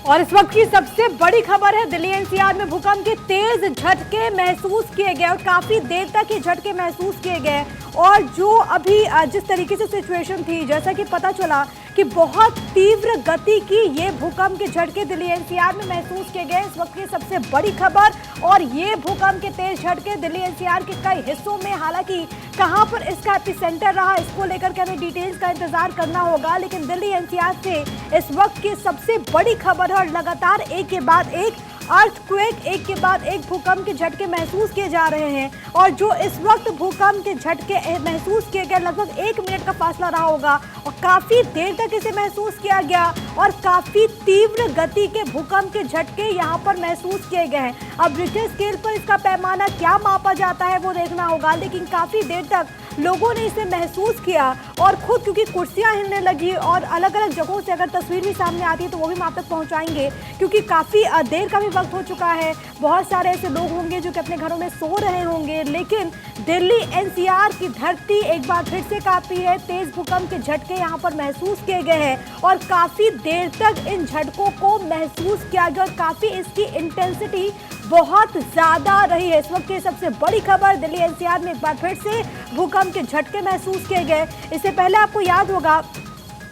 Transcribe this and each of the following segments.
और इस वक्त की सबसे बड़ी खबर है, दिल्ली एनसीआर में भूकंप के तेज झटके महसूस किए गए और काफी देर तक ये झटके महसूस किए गए। और जो अभी जिस तरीके से सिचुएशन थी, जैसा कि पता चला कि बहुत तीव्र गति की ये भूकंप के झटके दिल्ली एनसीआर में महसूस किए गए। इस वक्त की सबसे बड़ी खबर, और ये भूकंप के तेज झटके दिल्ली एनसीआर के कई हिस्सों में, हालांकि कहां पर इसका एपिसेंटर रहा इसको लेकर के हमें डिटेल्स का इंतजार करना होगा, लेकिन दिल्ली एनसीआर से इस वक्त की सबसे बड़ी खबर है। और लगातार एक के बाद एक अर्थक्वेक, एक के बाद एक भूकंप के झटके महसूस किए जा रहे हैं। और जो इस वक्त भूकंप के झटके महसूस किए गए, लगभग 1 मिनट का फासला रहा होगा और काफी देर तक इसे महसूस किया गया और काफी तीव्र गति के भूकंप के झटके यहां पर महसूस किए गए हैं। अब रिक्टर स्केल पर इसका पैमाना क्या मापा जाता है वो देखना होगा, लेकिन काफी देर तक लोगों ने इसे महसूस किया और खुद, क्योंकि कुर्सियां हिलने लगी और अलग अलग जगहों से अगर तस्वीर भी सामने आती है तो वो भी हम आप तक पहुंचाएंगे, क्योंकि काफ़ी देर का भी वक्त हो चुका है। बहुत सारे ऐसे लोग होंगे जो कि अपने घरों में सो रहे होंगे, लेकिन दिल्ली एनसीआर की धरती एक बार फिर से कांपी है। तेज भूकंप के झटके यहाँ पर महसूस किए गए हैं और काफ़ी देर तक इन झटकों को महसूस किया गया और काफ़ी इसकी इंटेंसिटी बहुत ज़्यादा रही है। इस वक्त की सबसे बड़ी खबर, दिल्ली एनसीआर में एक बार फिर से भूकंप के झटके महसूस किए गए। इससे पहले आपको याद होगा,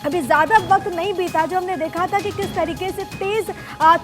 अभी ज़्यादा वक्त नहीं बीता जो हमने देखा था कि किस तरीके से तेज़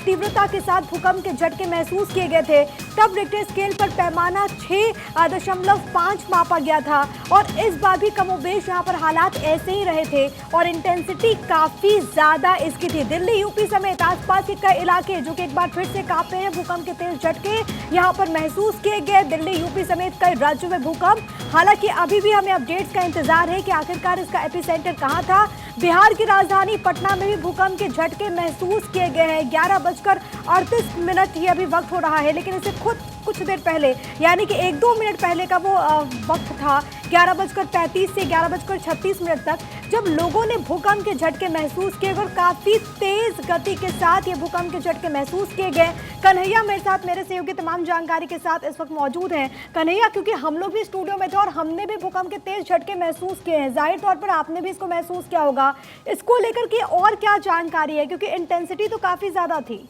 तीव्रता के साथ भूकंप के झटके महसूस किए गए थे। तब रिक्टर स्केल पर पैमाना 6.5 मापा गया था और इस बार भी कमोबेश यहाँ पर हालात ऐसे ही रहे थे और इंटेंसिटी काफ़ी ज़्यादा इसकी थी। दिल्ली, यूपी समेत आसपास के कई इलाके जो कि एक बार फिर से कांपे हैं, भूकंप के तेज झटके यहाँ पर महसूस किए गए। दिल्ली, यूपी समेत कई राज्यों में भूकंप, हालांकि अभी भी हमें अपडेट्स का इंतजार है कि आखिरकार इसका एपिसेंटर कहाँ था। बिहार की राजधानी पटना में भी भूकंप के झटके महसूस किए गए हैं। 11:38 ही अभी वक्त हो रहा है, लेकिन इसे खुद कुछ देर पहले, यानी कि 1-2 मिनट पहले का वो वक्त था, 11:35 से 11:36 तक, जब लोगों ने भूकंप के झटके महसूस किए और काफ़ी तेज गति के साथ ये भूकंप के झटके महसूस किए गए। कन्हैया मेरे साथ, मेरे सहयोगी तमाम जानकारी के साथ इस वक्त मौजूद हैं। कन्हैया, क्योंकि हम लोग भी स्टूडियो में थे और हमने भी भूकंप के तेज झटके महसूस किए हैं, जाहिर तौर पर आपने भी इसको महसूस किया होगा, इसको लेकर के और क्या जानकारी है, क्योंकि इंटेंसिटी तो काफ़ी ज़्यादा थी।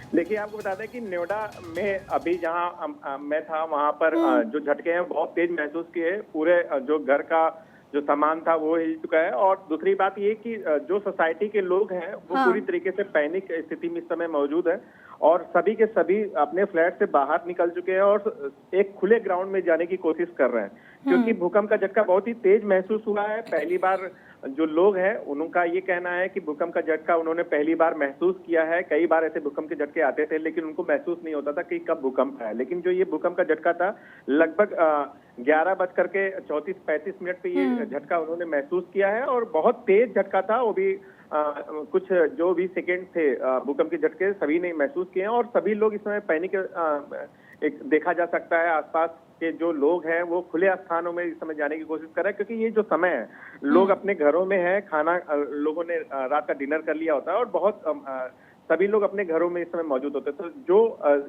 देखिए, आपको बता दें कि नोएडा में अभी जहां मैं था वहां पर जो झटके हैं बहुत तेज महसूस किए। पूरे जो घर का जो सामान था वो हिल चुका है। और दूसरी बात ये कि जो सोसाइटी के लोग हैं वो पूरी तरीके से पैनिक स्थिति में इस समय मौजूद है और सभी के सभी अपने फ्लैट से बाहर निकल चुके हैं और एक खुले ग्राउंड में जाने की कोशिश कर रहे हैं, क्योंकि भूकंप का झटका बहुत ही तेज महसूस हुआ है। पहली बार जो लोग हैं उनका ये कहना है कि भूकंप का झटका उन्होंने पहली बार महसूस किया है। कई बार ऐसे भूकंप के झटके आते थे लेकिन उनको महसूस नहीं होता था कि कब भूकंप है, लेकिन जो ये भूकंप का झटका था लगभग 11:34-35 पे ये झटका उन्होंने महसूस किया है और बहुत तेज झटका था। वो भी कुछ जो भी सेकेंड थे भूकंप के झटके सभी ने महसूस किए हैं और सभी लोग इस समय पैनिक एक देखा जा सकता है। आसपास के जो लोग हैं वो खुले स्थानों में इस समय जाने की कोशिश कर रहे हैं, क्योंकि ये जो समय है लोग अपने घरों में हैं, खाना लोगों ने रात का डिनर कर लिया होता है और बहुत सभी लोग अपने घरों में इस समय मौजूद होते हैं। तो जो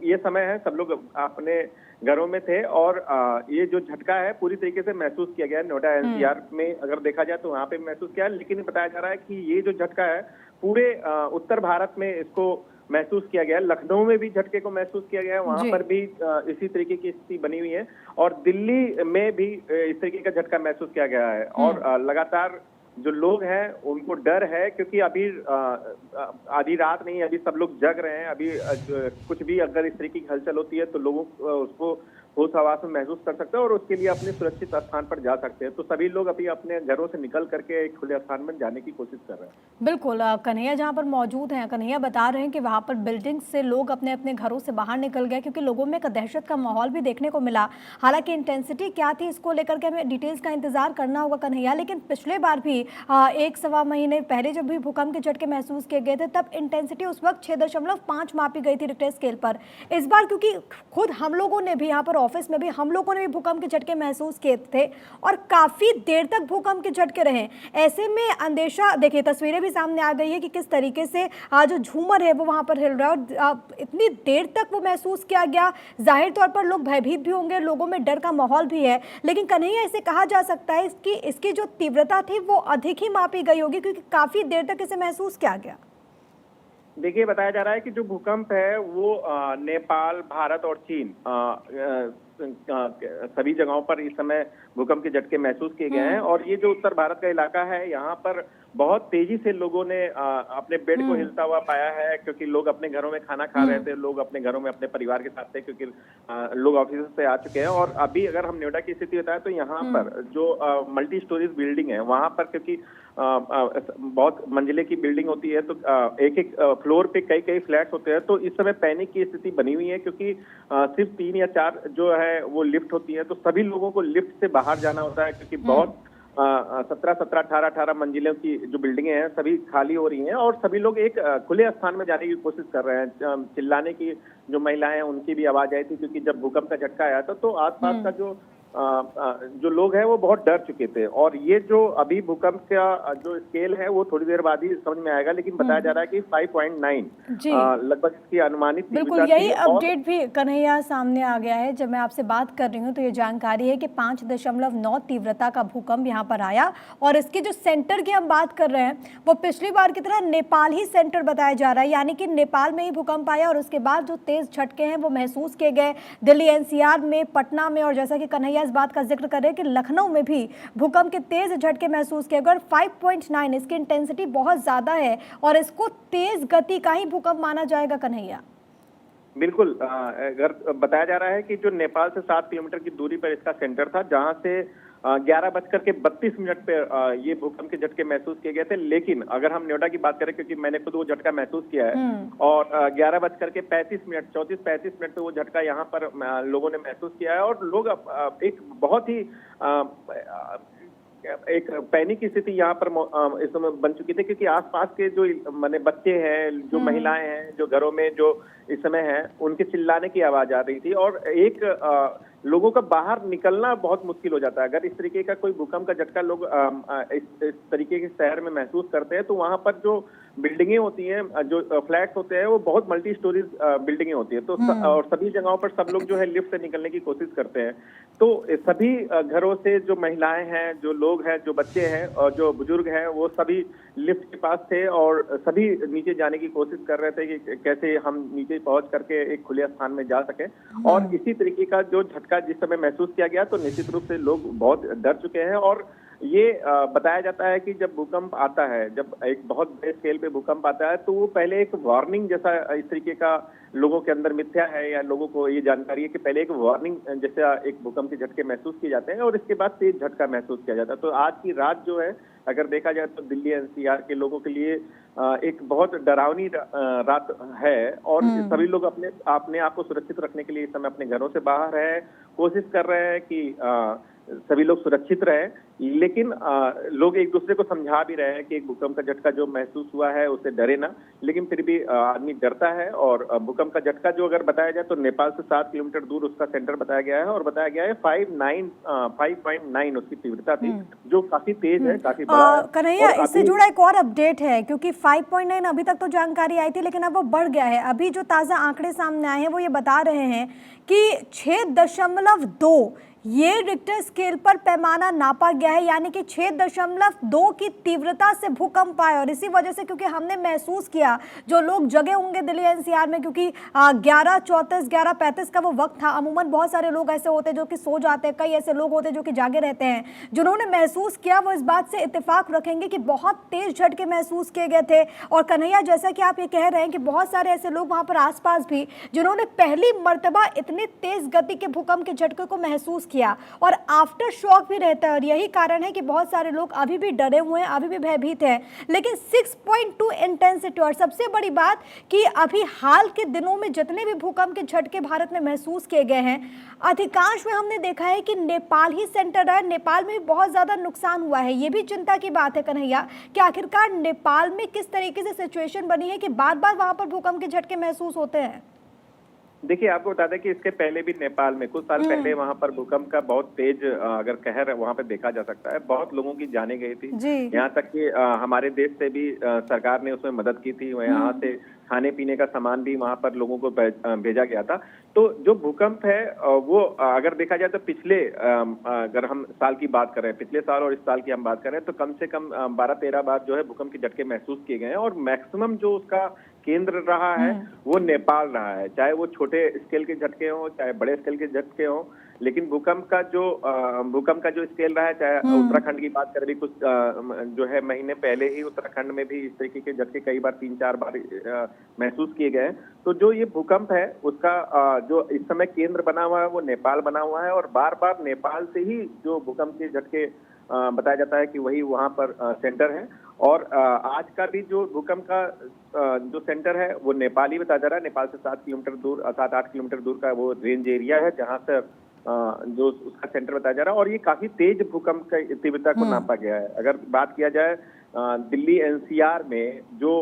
ये समय है सब लोग अपने घरों में थे और ये जो झटका है पूरी तरीके से महसूस किया गया है। नोएडा एनसीआर में अगर देखा जाए तो वहां पे महसूस किया है, लेकिन बताया जा रहा है कि ये जो झटका है पूरे उत्तर भारत में इसको महसूस किया गया है। लखनऊ में भी झटके को महसूस किया गया है, वहां पर भी इसी तरीके की स्थिति बनी हुई है और दिल्ली में भी इस तरीके का झटका महसूस किया गया है। और लगातार जो लोग हैं उनको डर है, क्योंकि अभी आधी रात नहीं, अभी सब लोग जग रहे हैं। अभी कुछ भी अगर इस तरीके की हलचल होती है तो लोग उसको होश हवास में महसूस कर सकते हैं और उसके लिए अपने सुरक्षित स्थान पर जा सकते हैं। तो सभी लोग अभी अपने घरों से निकल करके एक खुले स्थान में जाने की कोशिश कर रहे हैं। बिल्कुल, कन्हैया जहां पर मौजूद हैं, कन्हैया बता रहे हैं कि वहां पर बिल्डिंग से लोग अपने अपने घरों से बाहर निकल गए, क्योंकि लोगों में एक दहशत का माहौल भी देखने को मिला। हालांकि इंटेंसिटी क्या थी इसको लेकर के हमें डिटेल्स का इंतजार करना होगा कन्हैया, लेकिन पिछले बार भी 1-1.25 महीने पहले जब भी भूकंप के झटके महसूस किए गए थे तब इंटेंसिटी उस वक्त 6.5 मापी गई थी रिक्टर स्केल पर। इस बार क्योंकि खुद हम लोगों ने भी यहाँ पर ऑफिस में भी हम लोगों ने भी भूकंप के झटके महसूस किए थे और काफी देर तक भूकंप के झटके रहे। ऐसे में अंदेशा, देखिए तस्वीरें भी सामने आ गई है कि किस तरीके से जो झूमर है वो वहां पर हिल रहा है और इतनी देर तक वो महसूस किया गया। जाहिर तौर पर लोग भयभीत भी होंगे, लोगों में डर का माहौल भी है, लेकिन कन्हैया इसे कहा जा सकता है इसकी जो तीव्रता थी वो अधिक ही मापी गई होगी, क्योंकि काफी देर तक इसे महसूस किया गया। देखिए, बताया जा रहा है कि जो भूकंप है वो नेपाल, भारत और चीन सभी जगहों पर इस समय भूकंप के झटके महसूस किए गए हैं। और ये जो उत्तर भारत का इलाका है, यहाँ पर बहुत तेजी से लोगों ने अपने बेड को हिलता हुआ पाया है, क्योंकि लोग अपने घरों में खाना खा रहे थे, लोग अपने घरों में अपने परिवार के साथ थे, क्योंकि लोग ऑफिस से आ चुके हैं। और अभी अगर हम नोएडा की स्थिति बताएं तो यहाँ पर जो मल्टी स्टोरीज बिल्डिंग है, वहां पर क्योंकि बहुत मंजिले की बिल्डिंग होती है, तो एक एक फ्लोर पे कई कई फ्लैट्स होते हैं, तो इस समय पैनिक की स्थिति बनी हुई है, क्योंकि सिर्फ 3 या 4 जो है वो लिफ्ट होती है, तो सभी लोगों को लिफ्ट से बाहर जाना होता है, क्योंकि बहुत 17, 18 मंजिलों की जो बिल्डिंगे हैं सभी खाली हो रही हैं, और सभी लोग एक खुले स्थान में जाने की कोशिश कर रहे हैं। चिल्लाने की जो महिलाएं हैं उनकी भी आवाज आई थी, क्योंकि जब भूकंप का झटका आया था तो आसपास का जो लोग हैं वो बहुत डर चुके थे। और ये जो अभी भूकंप का जो स्केल है वो थोड़ी देर बाद ही समझ में आएगा, लेकिन बताया जा रहा है कि 5.9 लगभग इसकी अनुमानित बिल्कुल यही अपडेट भी कन्हैया सामने आ गया है। जब मैं आपसे बात कर रही हूँ तो ये जानकारी है कि 5.9 तीव्रता का भूकंप यहाँ पर आया, और इसके जो सेंटर की हम बात कर रहे हैं वो पिछली बार की तरह नेपाल ही सेंटर बताया जा रहा है, यानी कि नेपाल में ही भूकंप आया और उसके बाद जो तेज झटके हैं वो महसूस किए गए दिल्ली एनसीआर में, पटना में, और जैसा कि कन्हैया इस बात का जिक्र कर रहे हैं कि लखनऊ में भी भूकंप के तेज झटके महसूस किए गए। और 5.9 इसकी इंटेंसिटी बहुत ज्यादा है और इसको तेज गति का ही भूकंप माना जाएगा कन्हैया। बिल्कुल, अगर बताया जा रहा है कि जो नेपाल से 7 किलोमीटर की दूरी पर इसका सेंटर था, जहां से 11:32 पे ये भूकंप के झटके महसूस किए गए थे। लेकिन अगर हम नोएडा की बात करें, क्योंकि मैंने खुद वो झटका महसूस किया है, और 11:35 पे वो झटका यहाँ पर लोगों ने महसूस किया है, और लोग एक बहुत ही एक पैनिक की स्थिति यहाँ पर इस समय बन चुकी थी, क्योंकि आसपास के जो माने बच्चे हैं, जो महिलाएं हैं, जो घरों में जो इस समय हैं, उनके चिल्लाने की आवाज आ रही थी, और एक लोगों का बाहर निकलना बहुत मुश्किल हो जाता है। अगर इस तरीके का कोई भूकंप का झटका लोग इस तरीके के शहर में महसूस करते हैं, तो वहां पर जो बिल्डिंगें होती हैं, जो फ्लैट्स होते हैं, वो बहुत मल्टी स्टोरीज बिल्डिंगें होती है, तो और सभी जगहों पर सब लोग जो है लिफ्ट से निकलने की कोशिश करते हैं। तो सभी घरों से जो महिलाएं हैं, जो लोग हैं, जो बच्चे हैं और जो बुजुर्ग हैं, वो सभी लिफ्ट के पास थे और सभी नीचे जाने की कोशिश कर रहे थे कि कैसे हम नीचे पहुंच करके एक खुले स्थान में जा सके। और इसी तरीके का जो झटका जिस समय महसूस किया गया, तो निश्चित रूप से लोग बहुत डर चुके हैं। और ये बताया जाता है कि जब भूकंप आता है, जब एक बहुत बड़े स्केल पे भूकंप आता है, तो वो पहले एक वार्निंग जैसा इस तरीके का लोगों के अंदर मिथ्या है, या लोगों को ये जानकारी है कि पहले एक वार्निंग जैसा एक भूकंप के झटके महसूस किए जाते हैं और इसके बाद तेज झटका महसूस किया जाता है। तो आज की रात जो है, अगर देखा जाए तो दिल्ली एनसीआर के लोगों के लिए एक बहुत डरावनी रात है, और सभी लोग अपने आप को सुरक्षित रखने के लिए इस समय अपने घरों से बाहर है, कोशिश कर रहे हैं कि सभी लोग सुरक्षित रहे। लेकिन लोग एक दूसरे को समझा भी रहे हैं कि एक भूकंप का झटका जो महसूस हुआ है उससे डरे ना, लेकिन फिर भी आदमी डरता है। और भूकंप का झटका जो अगर बताया जाए तो नेपाल से 7 किलोमीटर दूर उसका सेंटर बताया गया है, और बताया गया है 5.9 उसकी तीव्रता थी, जो काफी तेज है, काफी बड़ा है। कन्हैया, इससे जुड़ा एक और अपडेट है, क्योंकि 5.9 अभी तक तो जानकारी आई थी, लेकिन अब वो बढ़ गया है। अभी जो ताजा आंकड़े सामने आए हैं वो ये बता रहे हैं कि 6.2 ये रिक्टर स्केल पर पैमाना नापा गया है, यानी कि 6.2 की तीव्रता से भूकंप आया। और इसी वजह से, क्योंकि हमने महसूस किया, जो लोग जगे होंगे दिल्ली एनसीआर में, क्योंकि 11:34 11:35 का वो वक्त था। अमूमन बहुत सारे लोग ऐसे होते हैं जो कि सो जाते हैं, कई ऐसे लोग होते हैं जो कि जागे रहते हैं। जिन्होंने महसूस किया वो इस बात से इत्तेफाक रखेंगे कि बहुत तेज झटके महसूस किए गए थे। और कन्हैया, जैसा कि आप ये कह रहे हैं कि बहुत सारे ऐसे लोग वहां पर आसपास भी जिन्होंने पहली मर्तबा इतनी तेज गति के भूकंप के झटके को महसूस किया, और आफ्टर शॉक भी रहता है। और यही कारण है कि बहुत सारे लोग अभी भी डरे हुए हैं, अभी भी भयभीत हैं। लेकिन 6.2 इंटेंसिटी, और सबसे बड़ी बात कि अभी हाल के दिनों में जितने भी भूकंप के झटके भारत में महसूस किए गए हैं, अधिकांश में हमने देखा है कि नेपाल ही सेंटर है। नेपाल में भी बहुत ज्यादा नुकसान हुआ है। ये भी चिंता की बात है कन्हैया कि आखिरकार नेपाल में किस तरीके से सिचुएशन बनी है कि बार बार वहां पर भूकंप के झटके महसूस होते हैं। देखिए, आपको बता दें कि इसके पहले भी नेपाल में कुछ साल पहले वहां पर भूकंप का बहुत तेज अगर कहर वहां पर देखा जा सकता है, बहुत लोगों की जानें गई थी। यहाँ तक कि हमारे देश से भी सरकार ने उसमें मदद की थी। यहाँ से खाने पीने का सामान भी वहां पर लोगों को भेजा गया था। तो जो भूकंप है वो अगर देखा जाए तो पिछले अगर हम साल की बात करें, पिछले साल और इस साल की हम बात करें, तो कम से कम 12-13 बार जो है भूकंप के झटके महसूस किए गए हैं, और मैक्सिमम जो उसका केंद्र रहा है वो नेपाल रहा है, चाहे वो छोटे स्केल के झटके हों चाहे बड़े स्केल के झटके हों। लेकिन भूकंप का जो स्केल रहा है, चाहे उत्तराखंड की बात करें, भी कुछ जो है महीने पहले ही उत्तराखंड में भी इस तरीके के झटके कई बार 3-4 बार महसूस किए गए हैं। तो जो ये भूकंप है उसका जो इस समय केंद्र बना हुआ है वो नेपाल बना हुआ है, और बार बार नेपाल से ही जो भूकंप के झटके बताया जाता है कि वही वहां पर सेंटर है। और आज का भी जो भूकंप का जो सेंटर है वो नेपाल ही बताया जा रहा है। नेपाल से 7-8 किलोमीटर दूर का वो रेंज एरिया है जहां से जो उसका सेंटर बताया जा रहा है। और ये काफी तेज भूकंप की तीव्रता को नापा गया है। अगर बात किया जाए दिल्ली एनसीआर में जो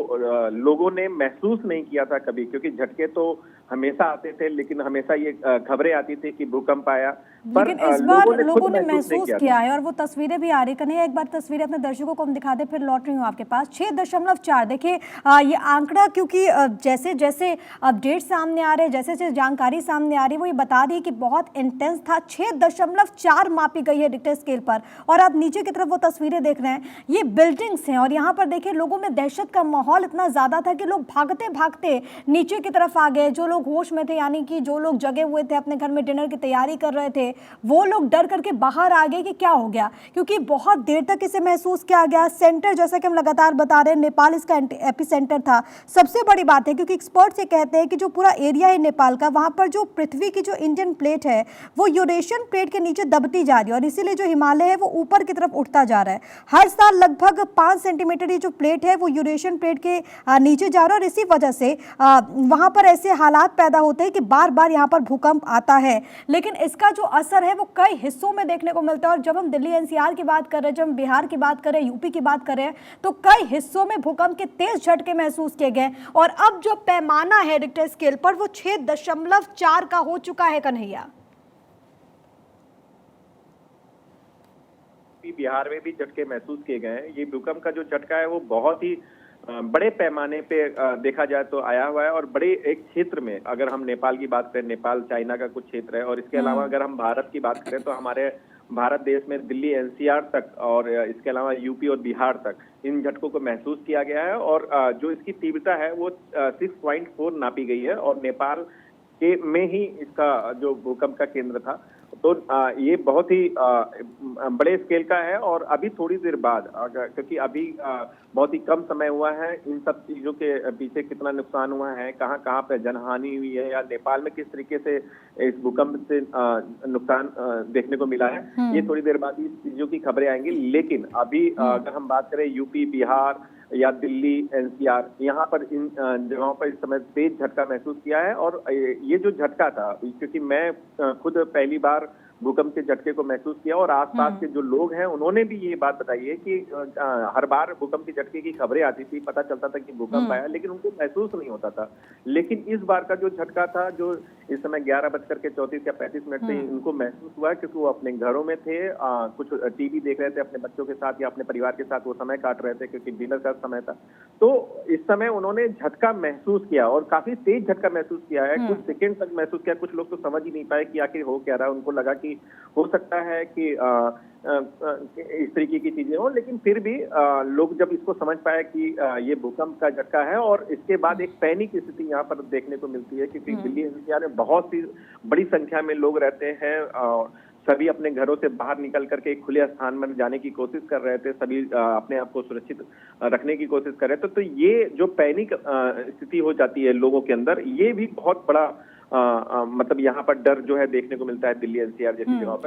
लोगों ने महसूस नहीं किया था कभी, क्योंकि झटके तो हमेशा आते थे लेकिन हमेशा ये खबरें आती थी कि भूकंप आया, पर लेकिन इस बार लोगों ने महसूस किया है। और वो तस्वीरें भी आ रही। कन्हैया, एक बार तस्वीरें अपने दर्शकों को हम दिखा दें, फिर लौट रही हूँ आपके पास। 6.4 देखिए ये आंकड़ा, क्योंकि जैसे जैसे अपडेट सामने आ रहे, जैसे जैसे जानकारी सामने आ रही है, वो ये बता रही है कि बहुत इंटेंस था। 6.4 मापी गई है रिक्टर स्केल पर। और आप नीचे की तरफ वो तस्वीरें देख रहे हैं, ये बिल्डिंग्स हैं। और यहाँ पर देखिए लोगों में दहशत का माहौल इतना ज्यादा था कि लोग भागते भागते नीचे की तरफ आ गए। जो लोग होश में थे, यानी कि जो लोग जगे हुए थे, अपने घर में डिनर की तैयारी कर रहे थे, वो लोग डर करके बाहर आ गए कि क्या हो गया, क्योंकि बहुत देर तक इसे महसूस किया गया। सेंटर, जैसा कि हम लगातार बता रहे हैं, नेपाल इसका एपिसेंटर था। सबसे बड़ी बात है, क्योंकि एक्सपर्ट्स ये कहते हैं कि जो पूरा एरिया है नेपाल का, वहां पर जो पृथ्वी की जो इंडियन प्लेट है वो यूरेशियन प्लेट के नीचे दबती जा रही है, और इसीलिए जो हिमालय है वो ऊपर की तरफ उठता जा रहा है। हर साल लगभग 5 सेंटीमीटर ये जो प्लेट है वो यूरेशियन प्लेट के नीचे जा रहा है, और इसी वजह से वहां पर ऐसे हालात पैदा होते हैं कि बार बार यहाँ पर भूकंप आता है। लेकिन इसका जो असर है वो कई हिस्सों में देखने को मिलता है। और जब हम दिल्ली एनसीआर की बात कर रहे हैं, जब हम बिहार की बात कर रहे हैं, यूपी की बात कर रहे हैं, तो कई हिस्सों में भूकंप के तेज झटके महसूस किए गए। और अब जो पैमाना है रिक्टर स्केल पर वो 6.4 का हो चुका है। कन्हैया, बिहार में भी झटके महसूस किए गए हैं। ये भूकंप का जो झटका है वो बहुत ही बड़े पैमाने पे देखा जाए तो आया हुआ है, और बड़े एक क्षेत्र में, अगर हम नेपाल की बात करें, नेपाल चाइना का कुछ क्षेत्र है, और इसके अलावा अगर हम भारत की बात करें तो हमारे भारत देश में दिल्ली एनसीआर तक और इसके अलावा यूपी और बिहार तक इन झटकों को महसूस किया गया है। और जो इसकी तीव्रता है वो 6.4 नापी गई है, और नेपाल के में ही इसका जो भूकंप का केंद्र था। तो ये बहुत ही बड़े स्केल का है। और अभी थोड़ी देर बाद, क्योंकि अभी बहुत ही कम समय हुआ है, इन सब चीजों के पीछे कितना नुकसान हुआ है, कहाँ कहाँ पे जनहानि हुई है, या नेपाल में किस तरीके से इस भूकंप से नुकसान देखने को मिला है, ये थोड़ी देर बाद इस चीजों की खबरें आएंगी। लेकिन अभी अगर हम बात करें यूपी, बिहार या दिल्ली एनसीआर, यहाँ पर इन जगहों पर इस समय तेज झटका महसूस किया है। और ये जो झटका था, क्योंकि मैं खुद पहली बार भूकंप के झटके को महसूस किया, और आसपास के जो लोग हैं उन्होंने भी ये बात बताई है कि हर बार भूकंप के झटके की खबरें आती थी, पता चलता था कि भूकंप आया, लेकिन उनको महसूस नहीं होता था। लेकिन इस बार का जो झटका था, जो इस समय 11:34 या 35 मिनट से उनको महसूस हुआ, क्योंकि वो अपने घरों में थे, कुछ टीवी देख रहे थे अपने बच्चों के साथ या अपने परिवार के साथ वो समय काट रहे थे, क्योंकि डिनर का समय था। तो इस समय उन्होंने झटका महसूस किया, और काफी तेज झटका महसूस किया है। कुछ सेकेंड तक महसूस किया। कुछ लोग तो समझ ही नहीं पाए कि आखिर हो क्या रहा है। उनको लगा कि हो सकता है कि इस तरीके की चीजें हो, लेकिन फिर भी लोग जब इसको समझ पाए कि ये भूकंप का झटका है, और इसके बाद एक पैनिक स्थिति यहाँ पर देखने को मिलती है, क्योंकि दिल्ली एनसीआर में बहुत सी बड़ी संख्या में लोग रहते हैं। सभी अपने घरों से बाहर निकल करके एक खुले स्थान में जाने की कोशिश कर रहे थे, सभी अपने आप को सुरक्षित रखने की कोशिश कर रहे थे। तो ये जो पैनिक स्थिति हो जाती है लोगों के अंदर, ये भी बहुत बड़ा मतलब यहाँ पर डर जो है देखने को मिलता है दिल्ली एनसीआर जैसी जगहों पर।